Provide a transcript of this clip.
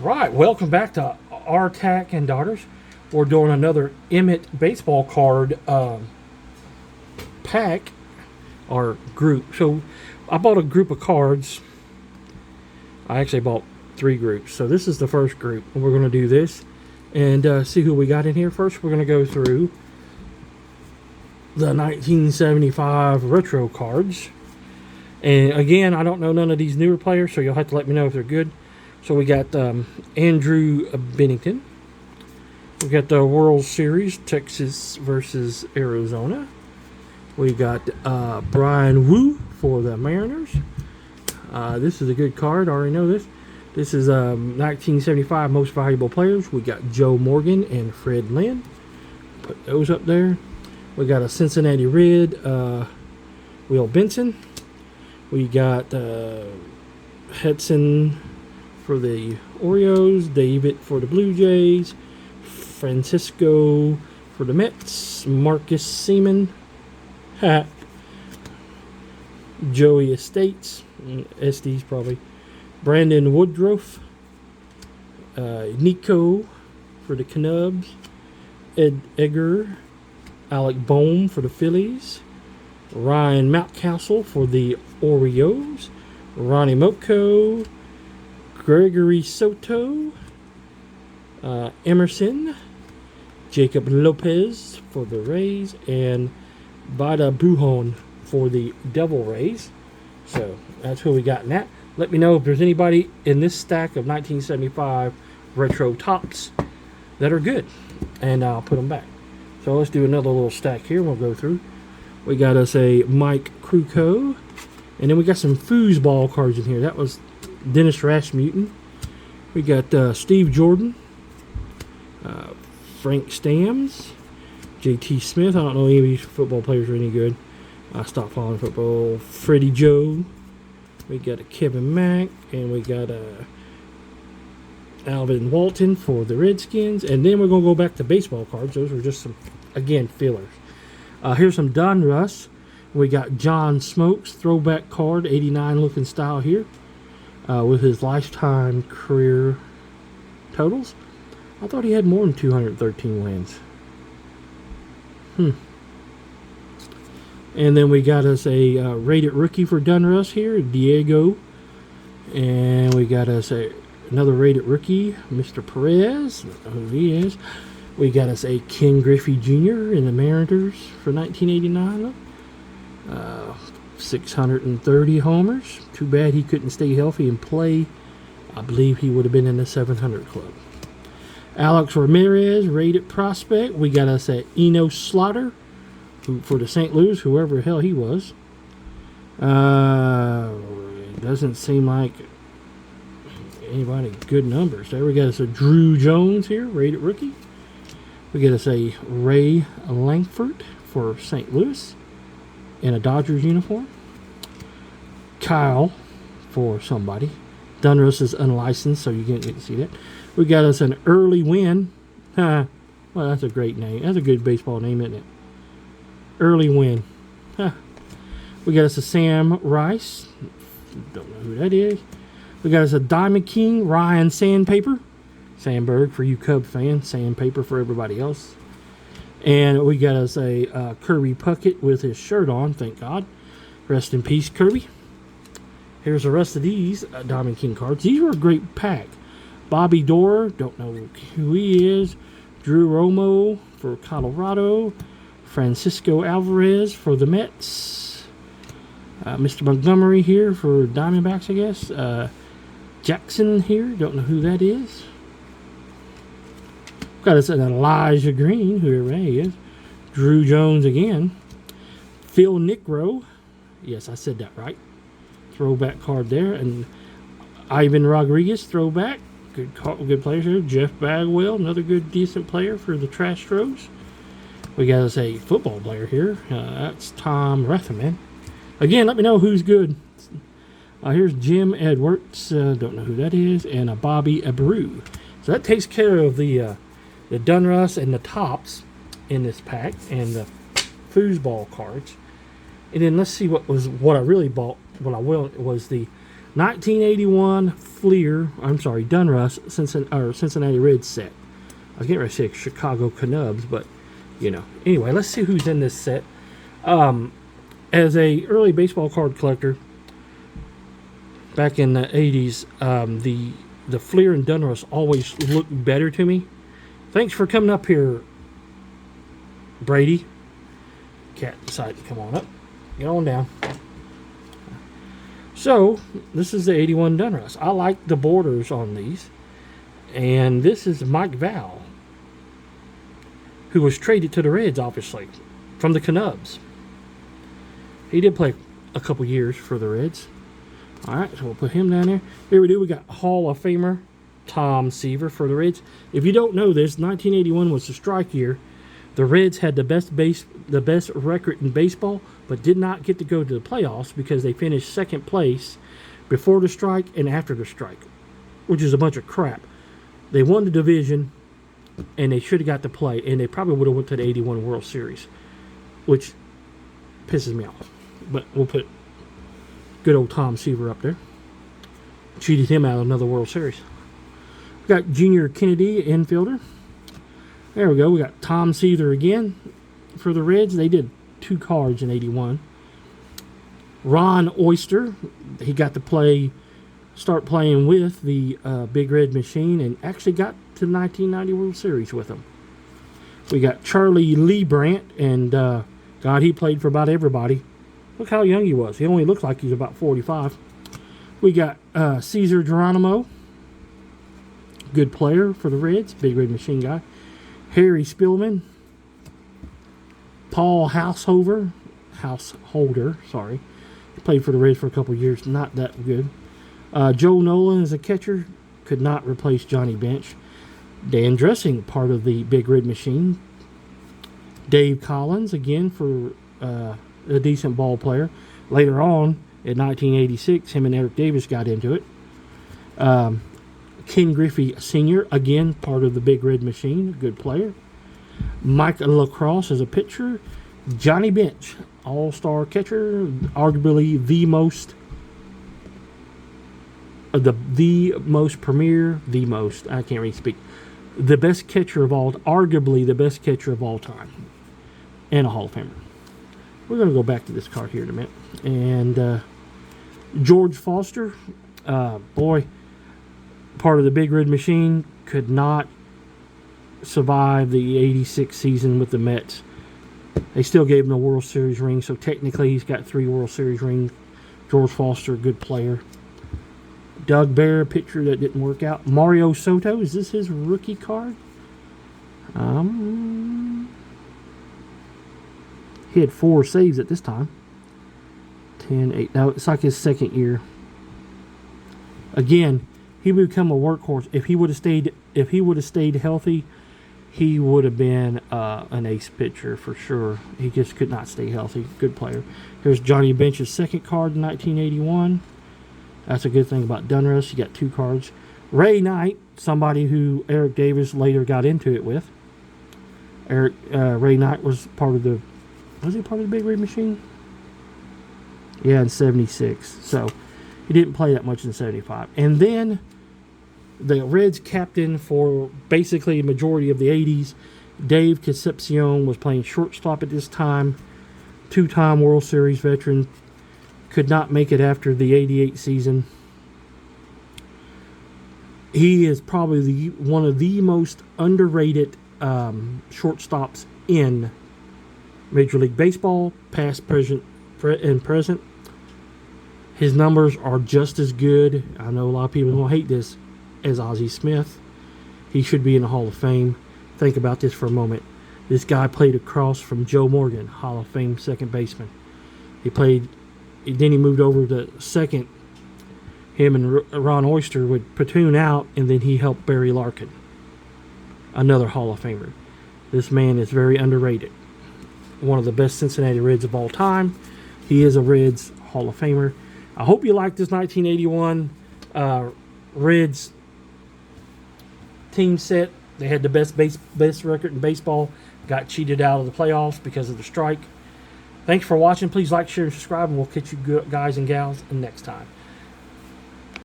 Right, welcome back to R-TAC and Daughters. We're doing another Emmett baseball card pack or group. So I bought a group of cards. I actually bought 3 groups. So this is the first group. And we're going to do this and see who we got in here. First, we're going to go through the 1975 retro cards. And again, I don't know none of these newer players, so you'll have to let me know if they're good. So we got Andrew Bennington. We got the World Series, Texas versus Arizona. We got Brian Wu for the Mariners. This is a good card. I already know this. This is 1975 Most Valuable Players. We got Joe Morgan and Fred Lynn. Put those up there. We got a Cincinnati Red, Will Benson. We got Hudson for the Orioles, David for the Blue Jays, Francisco for the Mets, Marcus Seaman, Joey Estates, SD's probably, Brandon Woodruff, Nico for the Cubs, Ed Egger, Alec Bohm for the Phillies, Ryan Mountcastle for the Orioles, Ronnie Moko, Gregory Soto, Emerson, Jacob Lopez for the Rays, and Bada Bujon for the Devil Rays. So that's who we got in that. Let me know if there's anybody in this stack of 1975 retro tops that are good, and I'll put them back. So let's do another little stack here. We'll go through. We got us a Mike Krukow, and then we got some foosball cards in here. That was Dennis Rasmussen. We got Steve Jordan, Frank Stams, J.T. Smith. I don't know any of these football players are any good. I stopped following football. Freddie Joe. We got a Kevin Mack, and we got a Alvin Walton for the Redskins. And then we're going to go back to baseball cards. Those were just some, again, fillers. Here's some Donruss. We got John Smokes, throwback card, 89 looking style here, with his lifetime career totals. I thought he had more than 213 wins. And then we got us a rated rookie for Donruss here, Diego. And we got us another rated rookie, Mr. Perez. I don't know who he is. We got us a Ken Griffey Jr. in the Mariners for 1989. 630 homers. Too bad he couldn't stay healthy and play. I believe he would have been in the 700 club. Alex Ramirez, rated prospect. We got us a Eno Slaughter for the St. Louis, whoever the hell he was. It doesn't seem like anybody good numbers. There we got us a Drew Jones here, rated rookie. We get us a Ray Langford for St. Louis in a Dodgers uniform. Kyle for somebody. Donruss is unlicensed, so you can't get to see that. We got us an Early Win. Well, that's a great name. That's a good baseball name, isn't it? Early Win. We got us a Sam Rice. Don't know who that is. We got us a Diamond King, Ryan Sandpaper. Sandberg for you Cub fans, Sandpaper for everybody else. And we got us a Kirby Puckett with his shirt on, thank God. Rest in peace, Kirby. Here's the rest of these Diamond King cards. These were a great pack. Bobby Dorr, don't know who he is. Drew Romo for Colorado. Francisco Alvarez for the Mets. Mr. Montgomery here for Diamondbacks, I guess. Jackson here, don't know who that is. Got us an Elijah Green, whoever he is. Drew Jones again. Phil Nickrow. Yes, I said that right. Throwback card there. And Ivan Rodriguez, throwback. Good players here. Jeff Bagwell, another good, decent player for the Trastros. We got us a football player here. That's Tom Retherman. Again, let me know who's good. Here's Jim Edwards. Don't know who that is. And a Bobby Abreu. So that takes care of the Donruss and the tops in this pack and the foosball cards. And then let's see what I really bought. What I will was the 1981 Donruss Cincinnati Reds set. I was getting ready to say Chicago Cubs, but Anyway, let's see who's in this set. As a early baseball card collector back in the 80s, the Fleer and Donruss always looked better to me. Thanks for coming up here, Brady. Cat decided to come on up. Get on down. So, this is the 81 Donruss. I like the borders on these. And this is Mike Val, who was traded to the Reds, obviously, from the Cubs. He did play a couple years for the Reds. All right, so we'll put him down there. Here we do. We got Hall of Famer Tom Seaver for the Reds. If you don't know this, 1981 was the strike year. The Reds had the best record in baseball, but did not get to go to the playoffs because they finished second place before the strike and after the strike, which is a bunch of crap. They won the division, and they should have got to play, and they probably would have went to the 81 World Series, which pisses me off. But we'll put good old Tom Seaver up there. Cheated him out of another World Series. We got Junior Kennedy, infielder. There we go. We got Tom Seaver again for the Reds. They did 2 cards in 81. Ron Oyster, he got to start playing with the Big Red Machine and actually got to the 1990 World Series with them. We got Charlie Lee Brandt, and God, he played for about everybody. Look how young he was. He only looked like he's about 45. We got Cesar Geronimo, good player for the Reds, Big Red Machine guy. Harry Spillman, Paul Householder, sorry. He played for the Reds for a couple years, not that good. Joe Nolan as a catcher, could not replace Johnny Bench. Dan Dressing, part of the Big Red Machine. Dave Collins, again, for a decent ball player. Later on, in 1986, him and Eric Davis got into it. Ken Griffey Sr., again, part of the Big Red Machine, good player. Mike LaCrosse as a pitcher. Johnny Bench, all-star catcher, arguably the most the best catcher of all, arguably the best catcher of all time, and a Hall of Famer. We're going to go back to this card here in a minute. And George Foster, boy, part of the Big Red Machine, could not survive the 86 season with the Mets. They still gave him a World Series ring, so technically he's got 3 World Series rings. George Foster, good player. Doug Bear, pitcher that didn't work out. Mario Soto, is this his rookie card? He had 4 saves at this time. 10, 8. Now it's like his second year. Again, he would become a workhorse. If he would have stayed healthy, he would have been an ace pitcher for sure. He just could not stay healthy. Good player. Here's Johnny Bench's second card in 1981. That's a good thing about Donruss. You got 2 cards. Ray Knight, somebody who Eric Davis later got into it with. Ray Knight was part of the Big Red Machine? Yeah, in 76. So he didn't play that much in 75. And then the Reds captain for basically a majority of the 80s, Dave Concepcion, was playing shortstop at this time. 2-time World Series veteran. Could not make it after the 88 season. He is probably one of the most underrated shortstops in Major League Baseball, past, present, and present. His numbers are just as good. I know a lot of people will hate this, as Ozzie Smith. He should be in the Hall of Fame. Think about this for a moment. This guy played across from Joe Morgan, Hall of Fame second baseman. Then he moved over to second. Him and Ron Oyster would platoon out, and then he helped Barry Larkin, another Hall of Famer. This man is very underrated. One of the best Cincinnati Reds of all time. He is a Reds Hall of Famer. I hope you like this 1981 Reds team set. They had the best record in baseball. Got cheated out of the playoffs because of the strike. Thanks for watching. Please like, share, and subscribe, and we'll catch you guys and gals next time.